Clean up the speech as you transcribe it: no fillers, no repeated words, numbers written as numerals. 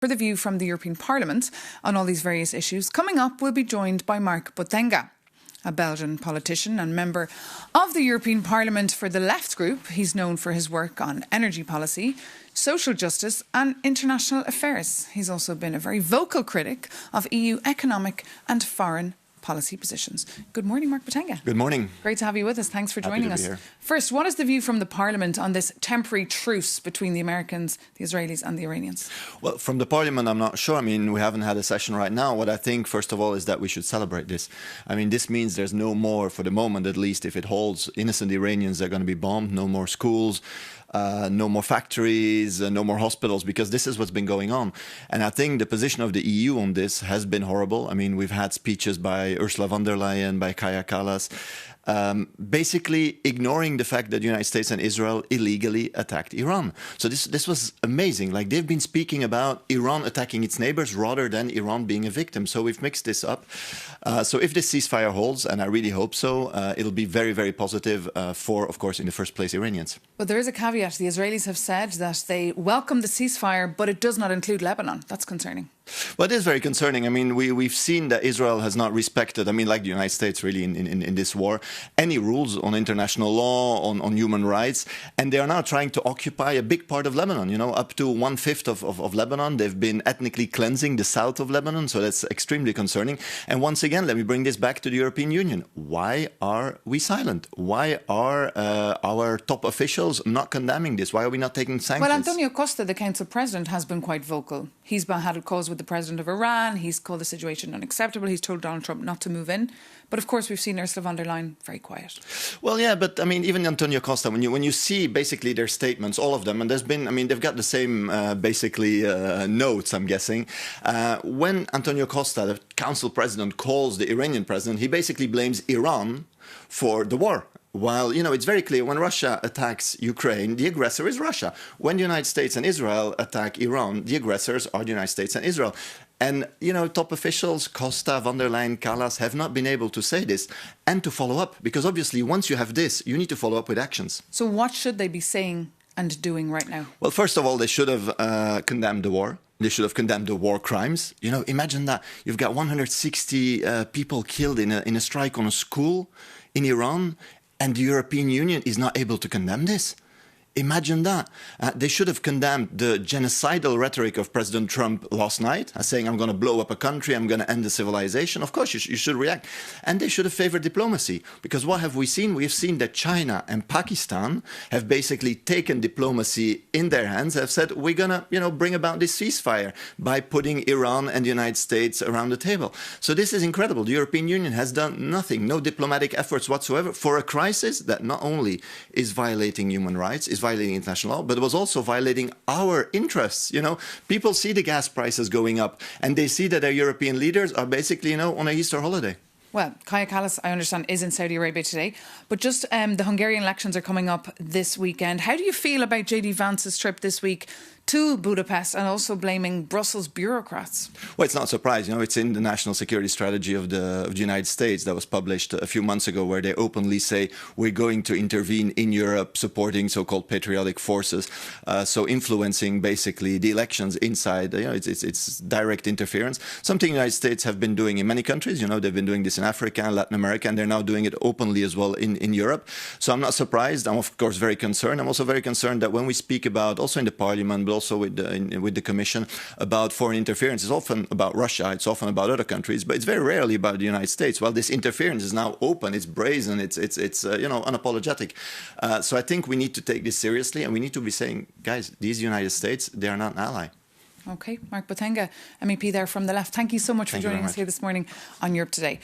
For the view from the European Parliament on all these various issues. Coming up, we'll be joined by MEP Botenga, a Belgian politician and member of the European Parliament for the Left Group. He's known for his work on energy policy, social justice and international affairs. He's also been a very vocal critic of EU economic and foreign policy positions. Good morning, MEP Botenga. Good morning. Great to have you with us. Thanks for joining us. Here. First, what is the view from the Parliament on this temporary truce between the Americans, the Israelis and the Iranians? Well, from the Parliament, I'm not sure. I mean, we haven't had a session right now. What I think, first of all, is that we should celebrate this. I mean, this means there's no more, for the moment at least, if it holds, innocent Iranians are going to be bombed, no more schools. No more factories, no more hospitals, because this is what's been going on. And I think the position of the EU on this has been horrible. I mean, we've had speeches by Ursula von der Leyen, by Kaja Kallas, basically ignoring the fact that the United States and Israel illegally attacked Iran. So this was amazing. Like, they've been speaking about Iran attacking its neighbors rather than Iran being a victim. So we've mixed this up. So if this ceasefire holds, and I really hope so, it'll be very, very positive for, of course, in the first place, Iranians. But there is a caveat. The Israelis have said that they welcome the ceasefire, but it does not include Lebanon. That's concerning. Well, it is very concerning. I mean, we've seen that Israel has not respected, I mean, like the United States really in this war, any rules on international law, on human rights. And they are now trying to occupy a big part of Lebanon, you know, up to 1/5 of Lebanon. They've been ethnically cleansing the south of Lebanon. So that's extremely concerning. And once again, let me bring this back to the European Union. Why are we silent? Why are our top officials not condemning this? Why are we not taking sanctions? Well, Antonio Costa, the Council President, has been quite vocal. He's had calls with the President of Iran. He's called the situation unacceptable. He's told Donald Trump not to move in. But of course, we've seen Ursula von der Leyen very quiet. Well, yeah, but I mean, even Antonio Costa, when you see basically their statements, all of them, and there's been, I mean, they've got the same notes, I'm guessing. When Antonio Costa, the Council President, calls the Iranian president, he basically blames Iran for the war. While, you know, it's very clear when Russia attacks Ukraine, the aggressor is Russia. When the United States and Israel attack Iran, the aggressors are the United States and Israel. And, you know, top officials, Costa, von der Leyen, Kallas, have not been able to say this and to follow up. Because obviously, once you have this, you need to follow up with actions. So what should they be saying and doing right now? Well, first of all, they should have condemned the war. They should have condemned the war crimes. You know, imagine that. You've got 160 people killed in a strike on a school in Iran. And the European Union is not able to condemn this. Imagine that. They should have condemned the genocidal rhetoric of President Trump last night, saying, I'm going to blow up a country, I'm going to end the civilization. Of course, you should react. And they should have favored diplomacy. Because what have we seen? We have seen that China and Pakistan have basically taken diplomacy in their hands, have said, we're going to, you know, bring about this ceasefire by putting Iran and the United States around the table. So this is incredible. The European Union has done nothing, no diplomatic efforts whatsoever for a crisis that not only is violating human rights, is violating international law, but it was also violating our interests. You know, people see the gas prices going up and they see that their European leaders are basically, you know, on a Easter holiday. Well, Kaja Kallas, I understand, is in Saudi Arabia today. But just the Hungarian elections are coming up this weekend. How do you feel about J.D. Vance's trip this week to Budapest and also blaming Brussels bureaucrats? Well, it's not a surprise. You know, it's in the national security strategy of the United States that was published a few months ago, where they openly say we're going to intervene in Europe, supporting so-called patriotic forces, so influencing basically the elections inside. You know, it's direct interference. Something the United States have been doing in many countries. You know, they've been doing this in Africa and Latin America, and they're now doing it openly as well in Europe. So I'm not surprised. I'm of course very concerned. I'm also very concerned that when we speak about, also in the Parliament, but also with the Commission, about foreign interference, it's often about Russia, it's often about other countries, but it's very rarely about the United States. Well, this interference is now open, it's brazen, it's you know, unapologetic. So I think we need to take this seriously, and we need to be saying, guys, these United States, they are not an ally. Okay, MEP Botenga, MEP there from the Left. Thank you so much for joining us here this morning on Europe Today.